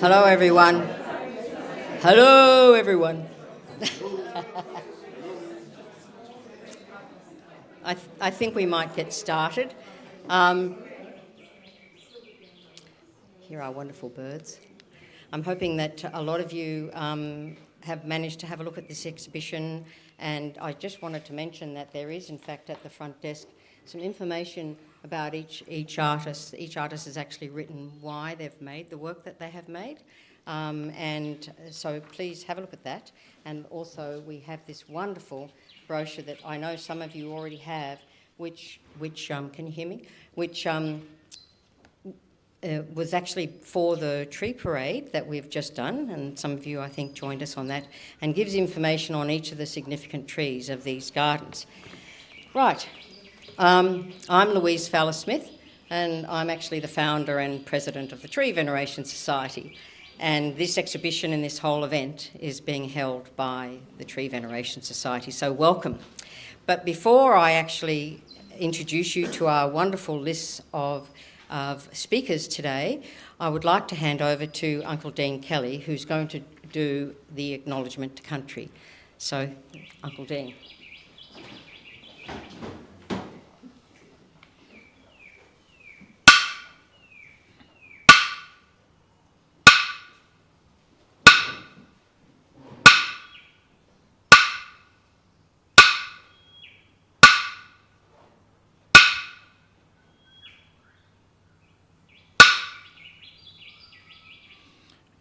Hello, everyone. Hello, everyone. I think we might get started. Here are wonderful birds. I'm hoping that a lot of you have managed to have a look at this exhibition, and I just wanted to mention that there is, in fact, at the front desk, some information about each artist. Each artist has actually written why they've made the work that they have made, and so please have a look at that. And also we have this wonderful brochure that I know some of you already have, which can you hear me? Which was actually for the tree parade that we've just done, and some of you, I think, joined us on that, and gives information on each of the significant trees of these gardens. Right. I'm Louise Fowler-Smith, and I'm actually the founder and president of the Tree Veneration Society. And this exhibition and this whole event is being held by the Tree Veneration Society, so welcome. But before I actually introduce you to our wonderful list of speakers today, I would like to hand over to Uncle Dean Kelly, who's going to do the acknowledgement to country. So, Uncle Dean.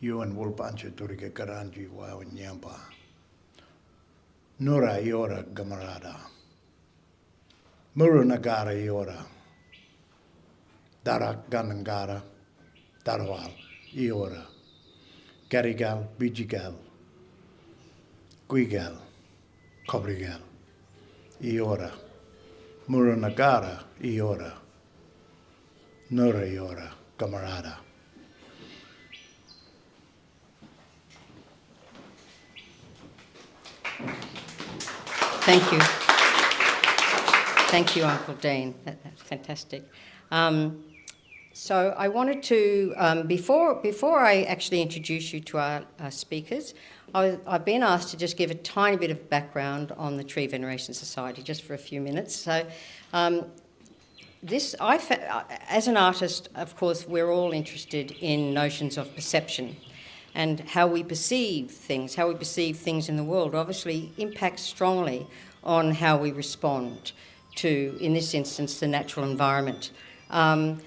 Yuan Wolpancho Turike Karanji Wow Nyamba Nura Yora Gamarada Muru Nagara Yora Darak Ganangara Darwal Iora Garigal Bijigal Guigal Cobrigal Iora Muru Nagara Iora Nura Yora Gamarada. Thank you. Thank you, Uncle Dean. That's fantastic. So I wanted to, before I actually introduce you to our speakers, I've been asked to just give a tiny bit of background on the Tree Veneration Society, just for a few minutes. So as an artist, of course, we're all interested in notions of perception. And how we perceive things in the world obviously impacts strongly on how we respond to, in this instance, the natural environment. Now,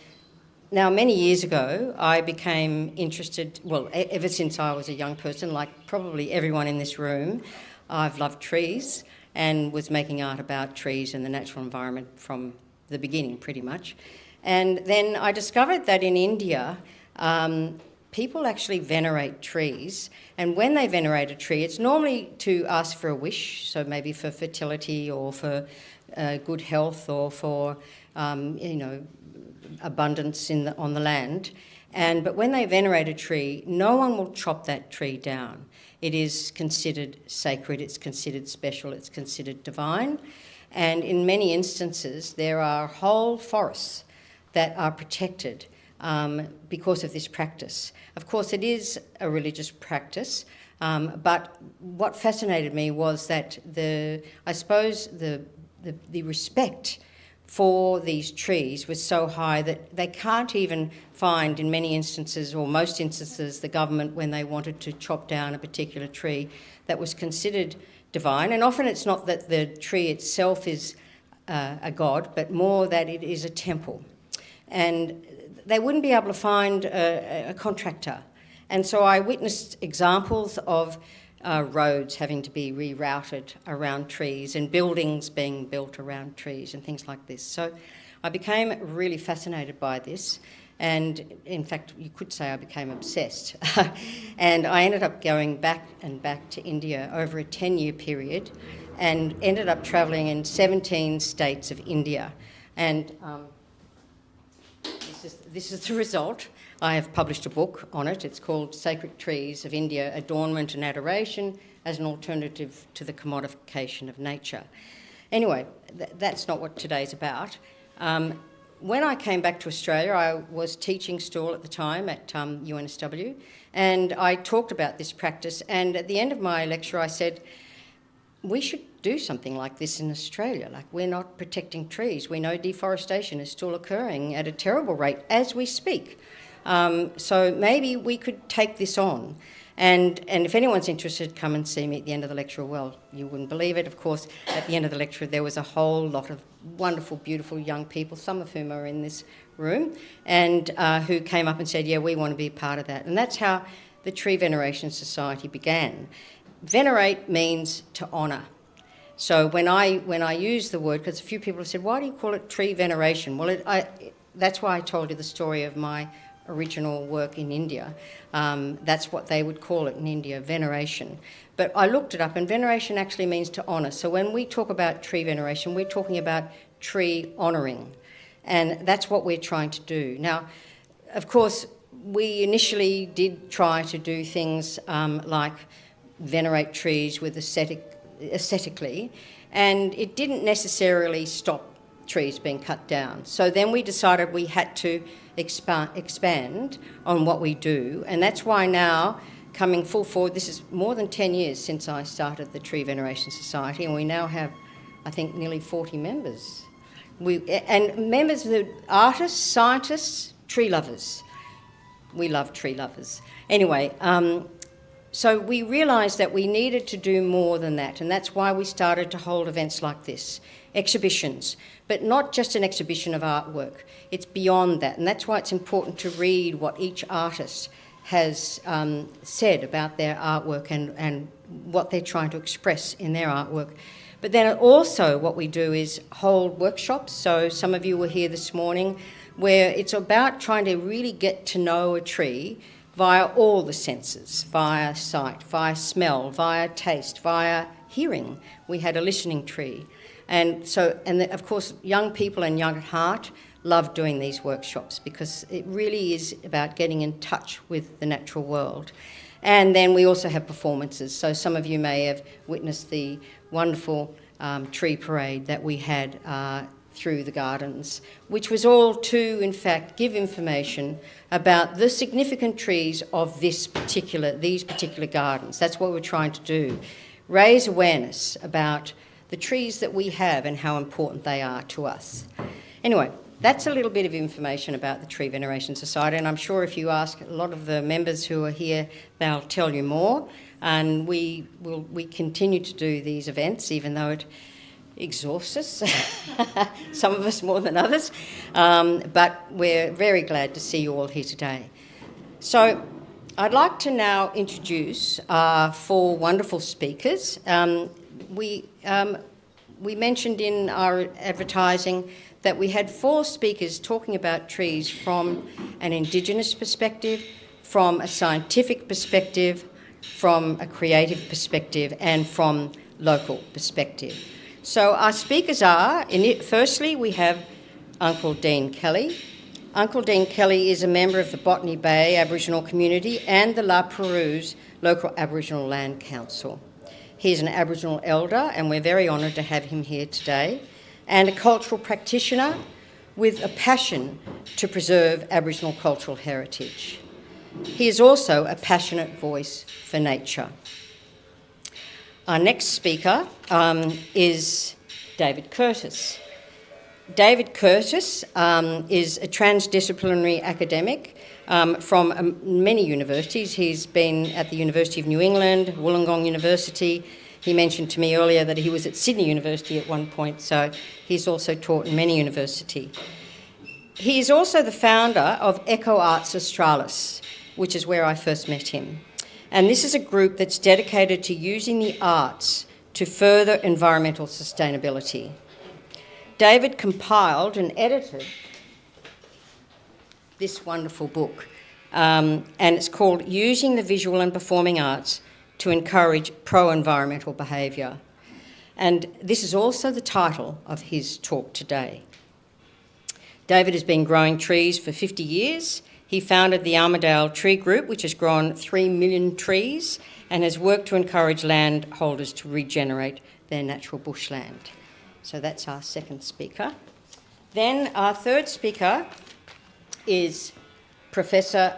many years ago, I became interested, well, ever since I was a young person, like probably everyone in this room, I've loved trees and was making art about trees and the natural environment from the beginning, pretty much. And then I discovered that in India, people actually venerate trees, and when they venerate a tree, it's normally to ask for a wish, so maybe for fertility or for good health or for abundance on the land. But when they venerate a tree, no one will chop that tree down. It is considered sacred, it's considered special, it's considered divine, and in many instances there are whole forests that are protected because of this practice. Of course, it is a religious practice, but what fascinated me was that the respect for these trees was so high that they can't even find, in many instances, or most instances, the government, when they wanted to chop down a particular tree that was considered divine. And often it's not that the tree itself is a god, but more that it is a temple. And they wouldn't be able to find a contractor. And so I witnessed examples of roads having to be rerouted around trees and buildings being built around trees and things like this. So I became really fascinated by this. And in fact, you could say I became obsessed. And I ended up going back and back to India over a 10-year period and ended up travelling in 17 states of India. And this is the result. I have published a book on it. It's called Sacred Trees of India, Adornment and Adoration as an Alternative to the Commodification of Nature. Anyway, that's not what today's about. When I came back to Australia, I was teaching still at the time at UNSW, and I talked about this practice, and at the end of my lecture I said, we should do something like this in Australia. Like, we're not protecting trees. We know deforestation is still occurring at a terrible rate as we speak. So maybe we could take this on. And if anyone's interested, come and see me at the end of the lecture. Well, you wouldn't believe it. Of course, at the end of the lecture, there was a whole lot of wonderful, beautiful young people, some of whom are in this room, and who came up and said, yeah, we want to be a part of that. And that's how the Tree Veneration Society began. Venerate means to honour. So when I use the word, because a few people have said, why do you call it tree veneration? Well, that's why I told you the story of my original work in India. That's what they would call it in India, veneration. But I looked it up, and veneration actually means to honour. So when we talk about tree veneration, we're talking about tree honouring. And that's what we're trying to do. Now, of course, we initially did try to do things like venerate trees with aesthetically, and it didn't necessarily stop trees being cut down. So then we decided we had to expand on what we do, and that's why now, coming full forward, this is more than 10 years since I started the Tree Veneration Society, and we now have, I think, nearly 40 members. And members are artists, scientists, tree lovers. We love tree lovers. Anyway, so we realised that we needed to do more than that, and that's why we started to hold events like this, exhibitions, but not just an exhibition of artwork. It's beyond that, and that's why it's important to read what each artist has said about their artwork and what they're trying to express in their artwork. But then also what we do is hold workshops. So some of you were here this morning, where it's about trying to really get to know a tree via all the senses, via sight, via smell, via taste, via hearing. We had a listening tree. And of course, young people and young at heart love doing these workshops because it really is about getting in touch with the natural world. And then we also have performances. So some of you may have witnessed the wonderful tree parade that we had through the gardens, which was all to, in fact, give information about the significant trees of these particular gardens. That's what we're trying to do. Raise awareness about the trees that we have and how important they are to us. Anyway, that's a little bit of information about the Tree Veneration Society, and I'm sure if you ask a lot of the members who are here, they'll tell you more. And we continue to do these events, even though it exhausts us, some of us more than others, but we're very glad to see you all here today. So I'd like to now introduce four wonderful speakers. We mentioned in our advertising that we had four speakers talking about trees from an Indigenous perspective, from a scientific perspective, from a creative perspective, and from local perspective. So our speakers are, firstly, we have Uncle Dean Kelly. Uncle Dean Kelly is a member of the Botany Bay Aboriginal community and the La Perouse local Aboriginal Land Council. He is an Aboriginal Elder, and we're very honoured to have him here today, and a cultural practitioner with a passion to preserve Aboriginal cultural heritage. He is also a passionate voice for nature. Our next speaker is David Curtis. David Curtis is a transdisciplinary academic from many universities. He's been at the University of New England, Wollongong University. He mentioned to me earlier that he was at Sydney University at one point, so he's also taught in many universities. He is also the founder of Eco Arts Australis, which is where I first met him. And this is a group that's dedicated to using the arts to further environmental sustainability. David compiled and edited this wonderful book, and it's called Using the Visual and Performing Arts to Encourage Pro-Environmental Behaviour. And this is also the title of his talk today. David has been growing trees for 50 years. He founded the Armadale Tree Group, which has grown 3 million trees and has worked to encourage landholders to regenerate their natural bushland. So that's our second speaker. Then our third speaker is Professor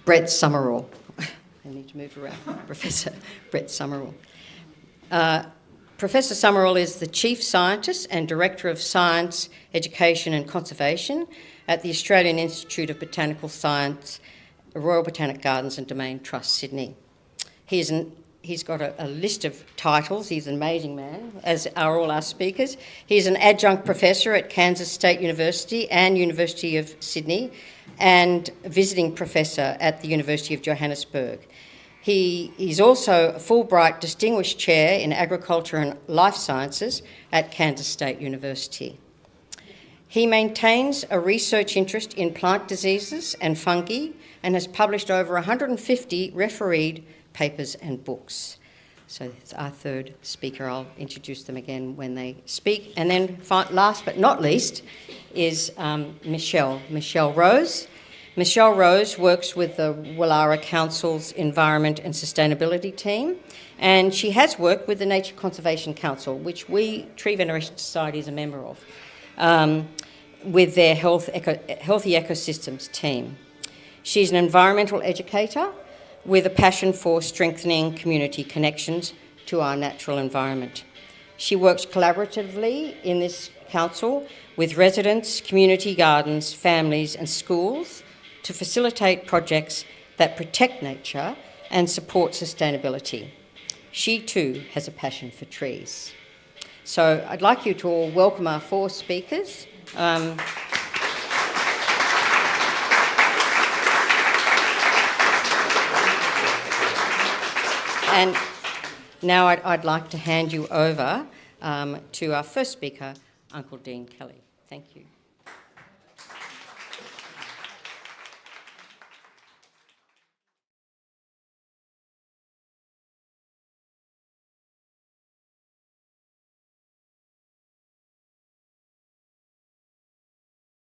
Brett Summerall. I need to move around. Professor Brett Summerall. Professor Summerall is the Chief Scientist and Director of Science, Education and Conservation at the Australian Institute of Botanical Science, Royal Botanic Gardens and Domain Trust, Sydney. He's got a list of titles. He's an amazing man, as are all our speakers. He's an adjunct professor at Kansas State University and University of Sydney, and a visiting professor at the University of Johannesburg. He's also a Fulbright Distinguished Chair in Agriculture and Life Sciences at Kansas State University. He maintains a research interest in plant diseases and fungi and has published over 150 refereed papers and books. So it's our third speaker. I'll introduce them again when they speak. And then last but not least is Michelle Rose. Michelle Rose works with the Woollahra Council's Environment and Sustainability team, and she has worked with the Nature Conservation Council, which Tree Veneration Society is a member of, with their Healthy Ecosystems team. She's an environmental educator with a passion for strengthening community connections to our natural environment. She works collaboratively in this council with residents, community gardens, families and schools to facilitate projects that protect nature and support sustainability. She too has a passion for trees. So I'd like you to all welcome our four speakers. And now I'd like to hand you over to our first speaker, Uncle Dean Kelly. Thank you.